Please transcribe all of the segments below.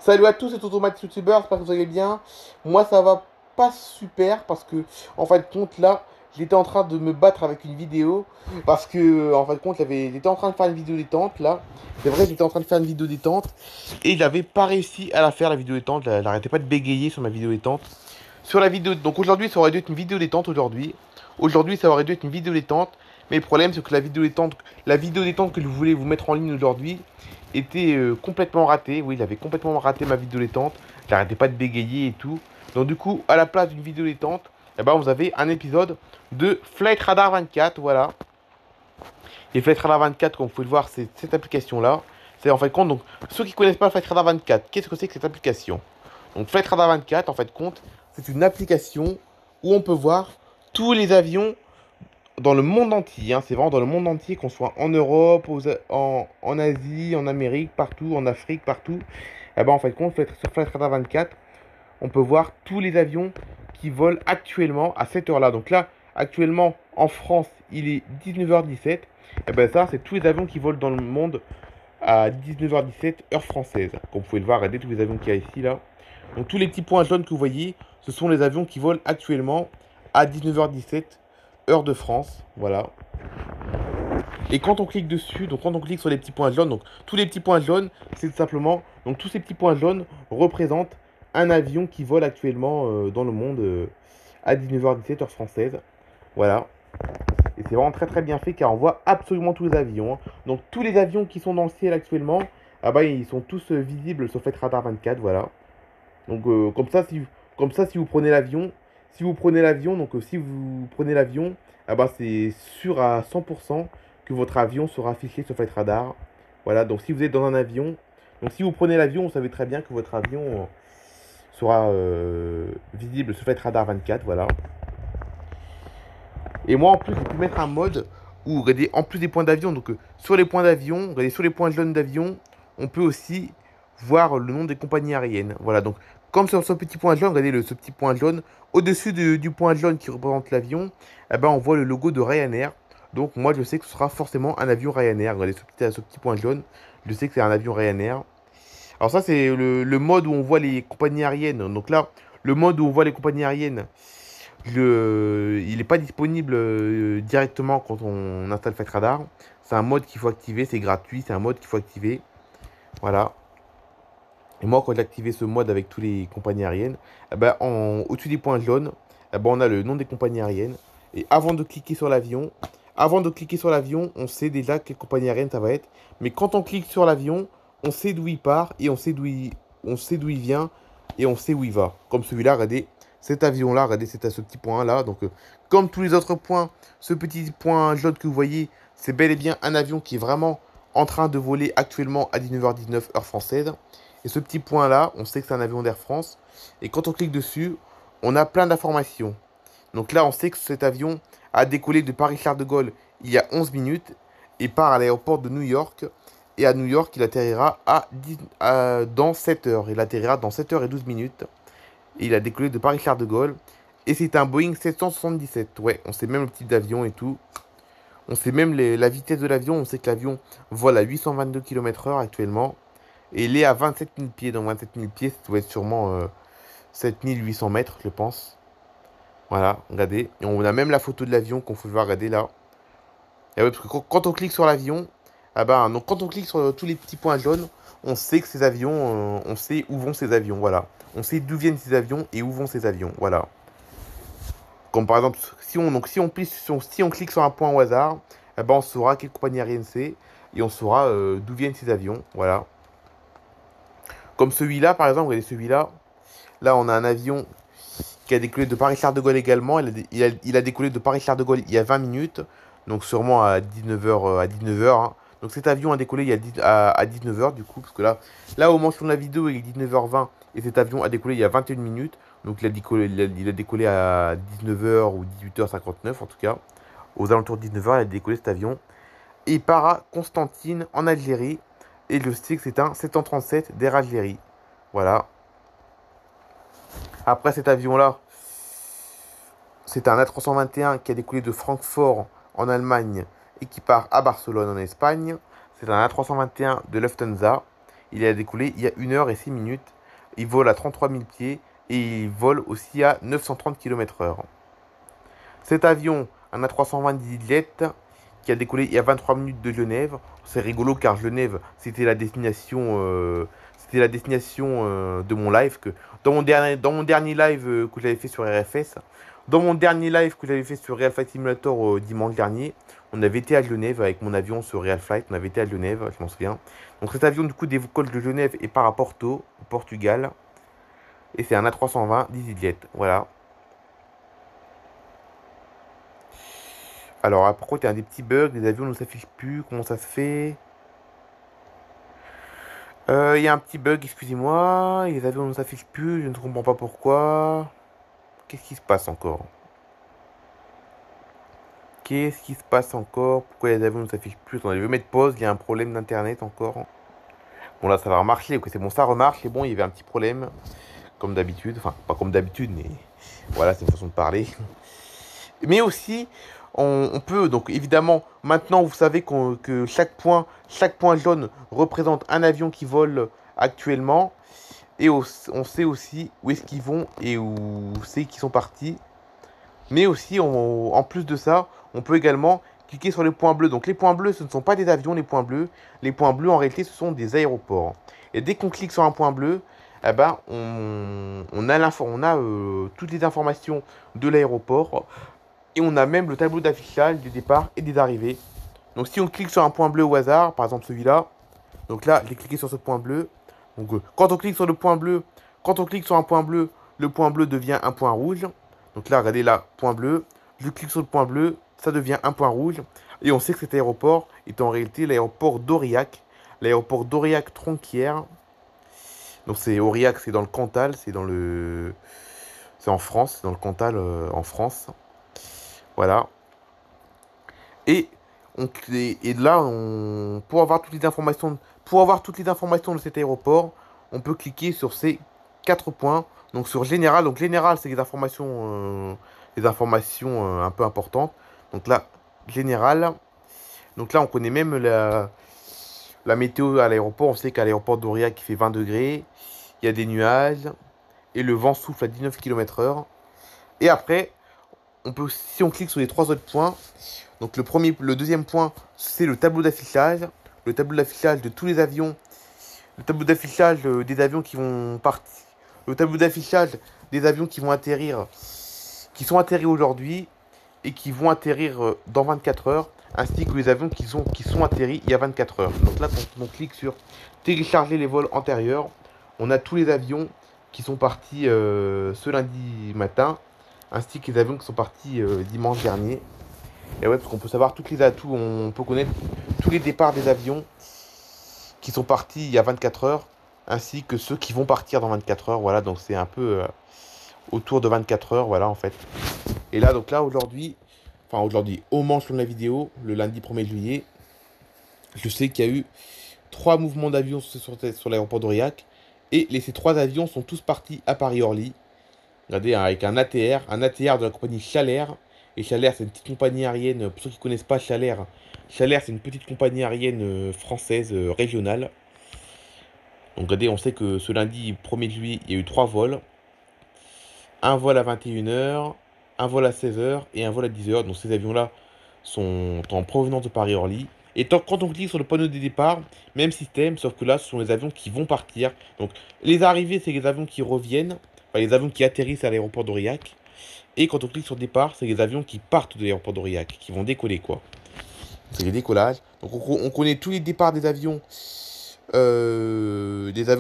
Salut à tous, c'est Automatic YouTuber, j'espère que vous allez bien. Moi ça va pas super parce que en fin de compte là, j'étais en train de me battre avec une vidéo parce que en fin de compte j'étais en train de faire une vidéo détente là. C'est vrai, j'étais en train de faire une vidéo détente et j'avais pas réussi à la faire la vidéo détente. Elle arrêtait pas de bégayer sur ma vidéo détente. Sur la vidéo, donc aujourd'hui ça aurait dû être une vidéo détente aujourd'hui. Aujourd'hui ça aurait dû être une vidéo détente. Mais le problème c'est que la vidéo détente que je voulais vous mettre en ligne aujourd'hui était complètement ratée. Oui, j'avais complètement raté ma vidéo détente. J'arrêtais pas de bégayer et tout. Donc du coup, à la place d'une vidéo détente, eh ben, vous avez un épisode de Flight Radar 24, voilà. Et Flight Radar 24, comme vous pouvez le voir, c'est cette application-là. C'est en fait compte, donc ceux qui connaissent pas Flight Radar 24, qu'est-ce que c'est que cette application? Donc Flight Radar 24, en fait compte, c'est une application où on peut voir tous les avions dans le monde entier, hein. C'est vraiment dans le monde entier, qu'on soit en Europe, en Asie, en Amérique, partout, en Afrique, partout. Et ben en fait, sur Flight Radar 24, on peut voir tous les avions qui volent actuellement à cette heure-là. Donc là, actuellement, en France, il est 19h17. Et ben ça, c'est tous les avions qui volent dans le monde à 19h17, heure française. Comme vous pouvez le voir, regardez tous les avions qu'il y a ici, là. Donc tous les petits points jaunes que vous voyez, ce sont les avions qui volent actuellement à 19h17, heure de France. Voilà. Et quand on clique dessus, donc quand on clique sur les petits points jaunes, donc tous les petits points jaunes, c'est tout simplement, donc tous ces petits points jaunes représentent un avion qui vole actuellement dans le monde à 19h17 heure française. Voilà. Et c'est vraiment très très bien fait car on voit absolument tous les avions, hein. Donc tous les avions qui sont dans le ciel actuellement, ah bah ils sont tous visibles sur Flight Radar 24, voilà. Donc comme ça si vous prenez l'avion, si vous prenez l'avion, ah bah c'est sûr à 100% que votre avion sera affiché sur Flight Radar. Voilà, donc si vous êtes dans un avion, donc si vous prenez l'avion, vous savez très bien que votre avion sera visible sur Flight Radar 24, voilà. Et moi en plus, j'ai pu mettre un mode où, regardez, en plus des points d'avion, donc sur les points d'avion, regardez, sur les points jaunes d'avion, on peut aussi voir le nom des compagnies aériennes. Voilà, donc comme sur ce petit point jaune, regardez ce petit point jaune, au-dessus du point jaune qui représente l'avion, eh ben, on voit le logo de Ryanair. Donc moi je sais que ce sera forcément un avion Ryanair. Regardez ce petit point jaune, je sais que c'est un avion Ryanair. Alors ça c'est le mode où on voit les compagnies aériennes. Donc là, le mode où on voit les compagnies aériennes, il n'est pas disponible directement quand on installe Flight Radar. C'est un mode qu'il faut activer, c'est gratuit, c'est un mode qu'il faut activer. Voilà. Et moi, quand j'ai activé ce mode avec toutes les compagnies aériennes, eh ben, au-dessus des points jaunes, eh ben, on a le nom des compagnies aériennes. Et avant de cliquer sur l'avion, on sait déjà quelle compagnie aérienne ça va être. Mais quand on clique sur l'avion, on sait d'où il part et on sait d'où il vient et on sait où il va. Comme celui-là, regardez, cet avion-là, regardez, c'est à ce petit point-là. Donc, comme tous les autres points, ce petit point jaune que vous voyez, c'est bel et bien un avion qui est vraiment en train de voler actuellement à 19h19 heure française. Et ce petit point-là, on sait que c'est un avion d'Air France. Et quand on clique dessus, on a plein d'informations. Donc là, on sait que cet avion a décollé de Paris-Charles de Gaulle il y a 11 minutes et part à l'aéroport de New York. Et à New York, il atterrira dans 7 heures. Il atterrira dans 7 heures et 12 minutes. Et il a décollé de Paris-Charles de Gaulle. Et c'est un Boeing 777. Ouais, on sait même le type d'avion et tout. On sait même la vitesse de l'avion. On sait que l'avion vole à 822 km/h actuellement. Et il est à 27 000 pieds. Donc 27 000 pieds, ça doit être sûrement 7 800 mètres, je pense. Voilà, regardez. Et on a même la photo de l'avion qu'on peut voir, regarder là. Et ouais, parce que quand on clique sur l'avion, ah ben, donc quand on clique sur tous les petits points jaunes, on sait que ces avions, on sait où vont ces avions, voilà. On sait d'où viennent ces avions et où vont ces avions, voilà. Comme par exemple, si on clique sur un point au hasard, eh ben, on saura quelle compagnie aérienne c'est et on saura d'où viennent ces avions, voilà. Comme celui-là, par exemple, regardez celui-là. Là, on a un avion qui a décollé de Paris-Charles de Gaulle également. Il a décollé de Paris-Charles de Gaulle il y a 20 minutes, donc sûrement à 19h. À 19h, hein. Donc cet avion a décollé à 19h du coup, parce que là au moment de la vidéo, il est 19h20 et cet avion a décollé il y a 21 minutes. Donc il a décollé à 19h ou 18h59 en tout cas. Aux alentours de 19h, il a décollé cet avion. Et il part à Constantine en Algérie. Et le stick, c'est un 737 d'Air Algérie. Voilà. Après cet avion-là, c'est un A321 qui a décollé de Francfort en Allemagne et qui part à Barcelone en Espagne. C'est un A321 de Lufthansa. Il a décollé il y a 1 h et 6 minutes. Il vole à 33 000 pieds et il vole aussi à 930 km/h. Cet avion, un A320 EasyJet, qui a décollé il y a 23 minutes de Genève. C'est rigolo car Genève, c'était la destination de mon live. Dans mon dernier live que j'avais fait sur RFS, dans mon dernier live que j'avais fait sur Real Flight Simulator dimanche dernier, on avait été à Genève avec mon avion sur Real Flight. On avait été à Genève, je m'en souviens. Donc cet avion du coup décolle de Genève et part à Porto, au Portugal. Et c'est un A320 EasyJet. Voilà. Alors, par contre, il y a des petits bugs, les avions ne s'affichent plus, comment ça se fait? Il y a un petit bug, excusez-moi, les avions ne s'affichent plus, je ne comprends pas pourquoi. Qu'est-ce qui se passe encore? Qu'est-ce qui se passe encore? Pourquoi les avions ne s'affichent plus? Attendez, je vais mettre pause, il y a un problème d'internet encore. Bon, là, ça va remarcher, ok, c'est bon, ça remarche, c'est bon, il y avait un petit problème, comme d'habitude, enfin, pas comme d'habitude, mais voilà, c'est une façon de parler. Mais aussi, on peut, donc évidemment, maintenant vous savez que chaque point jaune représente un avion qui vole actuellement. Et on sait aussi où est-ce qu'ils vont et où c'est qu'ils sont partis. Mais aussi, en plus de ça, on peut également cliquer sur les points bleus. Donc les points bleus, ce ne sont pas des avions, les points bleus. Les points bleus, en réalité, ce sont des aéroports. Et dès qu'on clique sur un point bleu, eh ben, on a toutes les informations de l'aéroport. Et on a même le tableau d'affichage du départ et des arrivées. Donc si on clique sur un point bleu au hasard, par exemple celui-là, donc là j'ai cliqué sur ce point bleu. Donc quand on clique sur le point bleu, quand on clique sur un point bleu, le point bleu devient un point rouge. Donc là, regardez là, point bleu. Je clique sur le point bleu, ça devient un point rouge. Et on sait que cet aéroport est en réalité l'aéroport d'Aurillac. L'aéroport d'Aurillac-Tronquière. Donc c'est Aurillac, c'est dans le Cantal, c'est en France, c'est dans le Cantal en France. Voilà. Et, et là, pour avoir toutes les informations de cet aéroport, on peut cliquer sur ces 4 points. Donc sur général, donc général, c'est les informations un peu importantes. Donc là, général. Donc là, on connaît même la météo à l'aéroport. On sait qu'à l'aéroport d'Aurillac, il fait 20 degrés. Il y a des nuages. Et le vent souffle à 19 km/h. Et après, si on clique sur les 3 autres points, donc le deuxième point, c'est le tableau d'affichage. Le tableau d'affichage de tous les avions. Le tableau d'affichage des avions qui vont partir. Le tableau d'affichage des avions qui vont atterrir, qui sont atterris aujourd'hui et qui vont atterrir dans 24 heures, ainsi que les avions qui sont atterris il y a 24 heures. Donc là, quand on clique sur télécharger les vols antérieurs, on a tous les avions qui sont partis ce lundi matin, ainsi que les avions qui sont partis dimanche dernier. Et ouais, parce qu'on peut savoir toutes les atouts, on peut connaître tous les départs des avions qui sont partis il y a 24 heures, ainsi que ceux qui vont partir dans 24 heures. Voilà, donc c'est un peu autour de 24 heures, voilà, en fait. Et là, donc là, aujourd'hui, au moment de la vidéo, le lundi 1er juillet, je sais qu'il y a eu 3 mouvements d'avions sur l'aéroport d'Aurillac. Et ces 3 avions sont tous partis à Paris-Orly. Regardez, avec un ATR de la compagnie Chalair. Et Chalair, c'est une petite compagnie aérienne, pour ceux qui ne connaissent pas Chalair, Chalair, c'est une petite compagnie aérienne française régionale. Donc regardez, on sait que ce lundi 1er juillet, il y a eu 3 vols. Un vol à 21 h, un vol à 16 h et un vol à 10 h. Donc ces avions-là sont en provenance de Paris-Orly. Et quand on clique sur le panneau des départs, même système, sauf que là, ce sont les avions qui vont partir. Donc les arrivées, c'est les avions qui reviennent, enfin les avions qui atterrissent à l'aéroport d'Aurillac. Et quand on clique sur départ, c'est les avions qui partent de l'aéroport d'Aurillac, qui vont décoller, quoi. C'est les décollages. Donc on connaît tous les départs des avions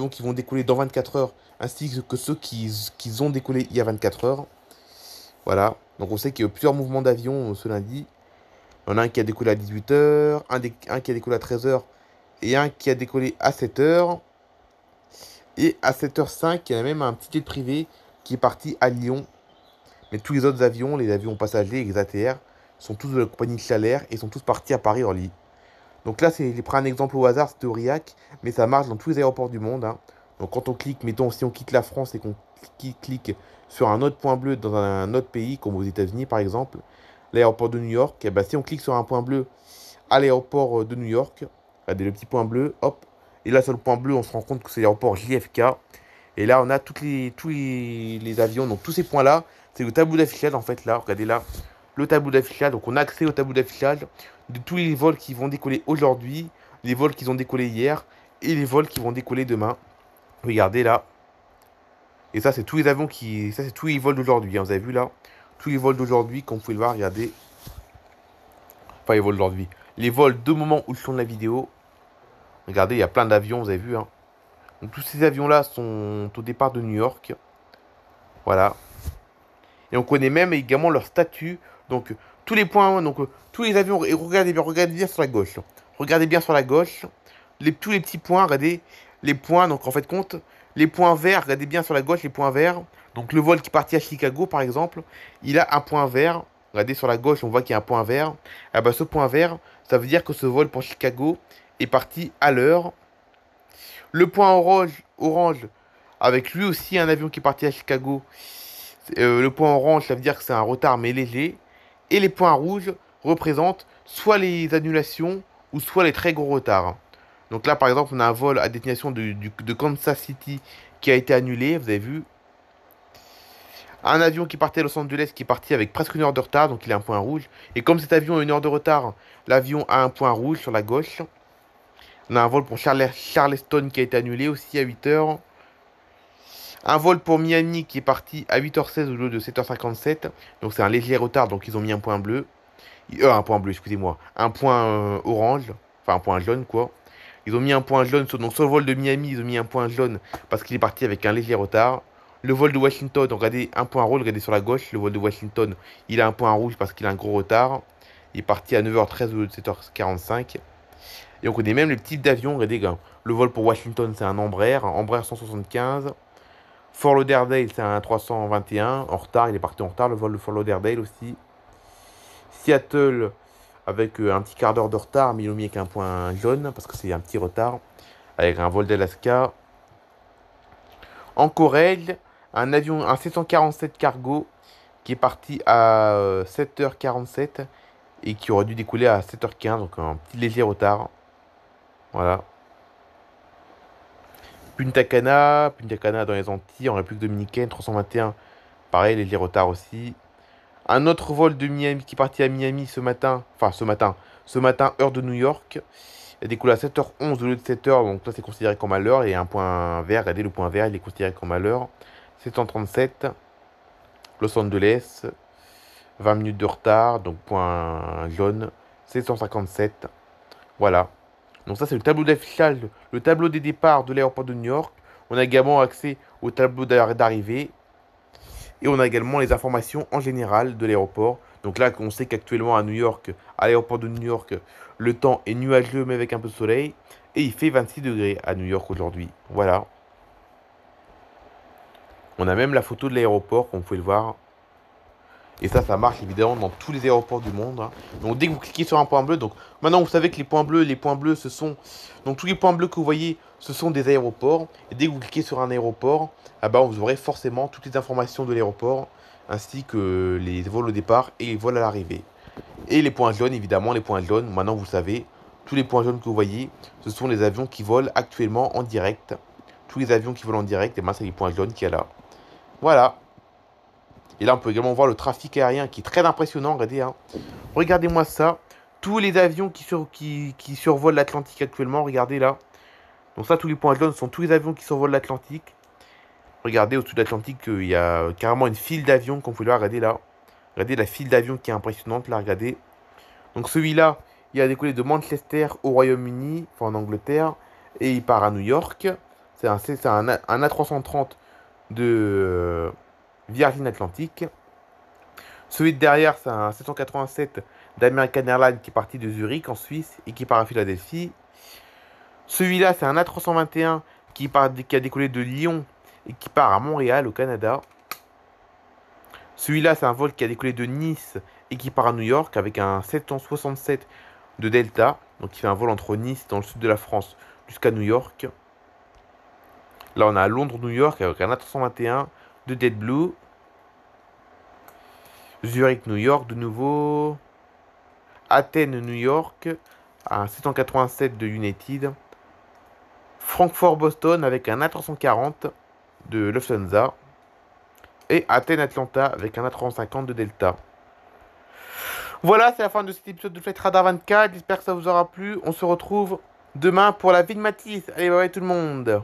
qui vont décoller dans 24 heures, ainsi que ceux qui ont décollé il y a 24 heures. Voilà. Donc on sait qu'il y a eu plusieurs mouvements d'avion ce lundi. Il y en a un qui a décollé à 18 heures, un qui a décollé à 13 heures et un qui a décollé à 7 heures. Et à 7h05, il y a même un petit jet privé qui est parti à Lyon. Mais tous les autres avions, les avions passagers, les ATR, sont tous de la compagnie Chalair et sont tous partis à Paris-Orly. Donc là, j'ai pris un exemple au hasard, c'était Aurillac, mais ça marche dans tous les aéroports du monde. Hein. Donc quand on clique, mettons, si on quitte la France et qu'on clique sur un autre point bleu dans un autre pays, comme aux États-Unis par exemple, l'aéroport de New York, et ben, si on clique sur un point bleu à l'aéroport de New York, regardez le petit point bleu, hop, Et là, sur le point bleu, on se rend compte que c'est l'aéroport JFK. Et là, on a tous les avions. Donc, tous ces points-là, c'est le tableau d'affichage, en fait, là. Regardez là, le tableau d'affichage. Donc, on a accès au tableau d'affichage de tous les vols qui vont décoller aujourd'hui, les vols qui ont décollé hier et les vols qui vont décoller demain. Regardez là. Et ça, c'est tous les avions qui... Ça, c'est tous les vols d'aujourd'hui, hein. Vous avez vu là? Tous les vols d'aujourd'hui, comme vous pouvez le voir, regardez. Enfin, les vols d'aujourd'hui. Les vols de moment où je tourne la vidéo. Regardez, il y a plein d'avions, vous avez vu, hein. Donc, tous ces avions-là sont au départ de New York. Voilà. Et on connaît même également leur statut. Donc, tous les points, donc, tous les avions, et regardez bien sur la gauche. Regardez bien sur la gauche. Tous les petits points, regardez. Les points, donc en fait, compte. Les points verts, regardez bien sur la gauche, les points verts. Donc, le vol qui partit à Chicago, par exemple, il a un point vert. Regardez sur la gauche, on voit qu'il y a un point vert. Ah bah, ce point vert, ça veut dire que ce vol pour Chicago est parti à l'heure. Le point orange, avec lui aussi un avion qui est parti à Chicago. Le point orange, ça veut dire que c'est un retard mais léger. Et les points rouges représentent soit les annulations ou soit les très gros retards. Donc là, par exemple, on a un vol à destination de Kansas City qui a été annulé, vous avez vu. Un avion qui partait à Los Angeles qui est parti avec presque une heure de retard, donc il a un point rouge. Et comme cet avion a une heure de retard, l'avion a un point rouge sur la gauche. On a un vol pour Charleston qui a été annulé aussi à 8 heures. Un vol pour Miami qui est parti à 8h16 au lieu de 7h57. Donc c'est un léger retard, donc ils ont mis un point bleu. Un point bleu, excusez-moi. Un point orange. Enfin, un point jaune, quoi. Ils ont mis un point jaune. Donc sur le vol de Miami, ils ont mis un point jaune parce qu'il est parti avec un léger retard. Le vol de Washington, regardez, un point rouge, regardez sur la gauche. Le vol de Washington, il a un point rouge parce qu'il a un gros retard. Il est parti à 9h13 au lieu de 7h45. Et on connaît même les types d'avions. Regardez, gars. Le vol pour Washington, c'est un Embraer 175. Fort Lauderdale, c'est un 321 en retard. Il est parti en retard, le vol de Fort Lauderdale aussi. Seattle, avec un petit quart d'heure de retard, mais ils l'ont mis avec un point jaune, parce que c'est un petit retard, avec un vol d'Alaska. En Corée, un avion, un 747 cargo, qui est parti à 7h47 et qui aurait dû décoller à 7h15, donc un petit léger retard. Voilà. Punta Cana dans les Antilles, en République dominicaine, 321, pareil, léger retard aussi. Un autre vol de Miami qui est parti à Miami ce matin, ce matin, heure de New York. Il a décollé à 7h11 au lieu de 7h, donc là c'est considéré comme à l'heure. Et un point vert, regardez le point vert, il est considéré comme à l'heure. 737, Los Angeles, 20 minutes de retard, donc point jaune, 757. Voilà. Donc ça c'est le tableau d'affichage, le tableau des départs de l'aéroport de New York. On a également accès au tableau d'arrivée. Et on a également les informations en général de l'aéroport. Donc là, on sait qu'actuellement à New York, à l'aéroport de New York, le temps est nuageux mais avec un peu de soleil. Et il fait 26 degrés à New York aujourd'hui. Voilà. On a même la photo de l'aéroport, comme vous pouvez le voir. Et ça marche évidemment dans tous les aéroports du monde, hein. Donc dès que vous cliquez sur un point bleu, donc maintenant vous savez que les points bleus, ce sont... Donc tous les points bleus que vous voyez, ce sont des aéroports. Et dès que vous cliquez sur un aéroport, ah bah, vous aurez forcément toutes les informations de l'aéroport, ainsi que les vols au départ et les vols à l'arrivée. Et les points jaunes, évidemment, les points jaunes, maintenant vous savez, tous les points jaunes que vous voyez, ce sont les avions qui volent actuellement en direct. Tous les avions qui volent en direct, et ben c'est les points jaunes qu'il y a là. Voilà. Et là, on peut également voir le trafic aérien qui est très impressionnant. Regardez, hein. Regardez-moi ça. Tous les avions qui survolent l'Atlantique actuellement. Regardez là. Donc ça, tous les points jaunes sont tous les avions qui survolent l'Atlantique. Regardez, au-dessus de l'Atlantique, il y a carrément une file d'avions, comme vous pouvez le voir. Regardez là. Regardez la file d'avions qui est impressionnante. Là, regardez. Donc celui-là, il a décollé de Manchester au Royaume-Uni, enfin en Angleterre. Et il part à New York. C'est un A330 de Virgin Atlantic. Celui de derrière, c'est un 787 d'American Airlines qui est parti de Zurich en Suisse et qui part à Philadelphie. Celui-là, c'est un A321 qui a décollé de Lyon et qui part à Montréal au Canada. Celui-là, c'est un vol qui a décollé de Nice et qui part à New York avec un 767 de Delta. Donc il fait un vol entre Nice, dans le sud de la France, jusqu'à New York. Là, on a Londres-New York avec un A321 de JetBlue. Zurich, New York, de nouveau. Athènes, New York, un 787 de United. Francfort-Boston avec un A340 de Lufthansa. Et Athènes-Atlanta avec un A350 de Delta. Voilà, c'est la fin de cet épisode de Flight Radar 24. J'espère que ça vous aura plu. On se retrouve demain pour la vie de Matisse. Allez, bye bye tout le monde.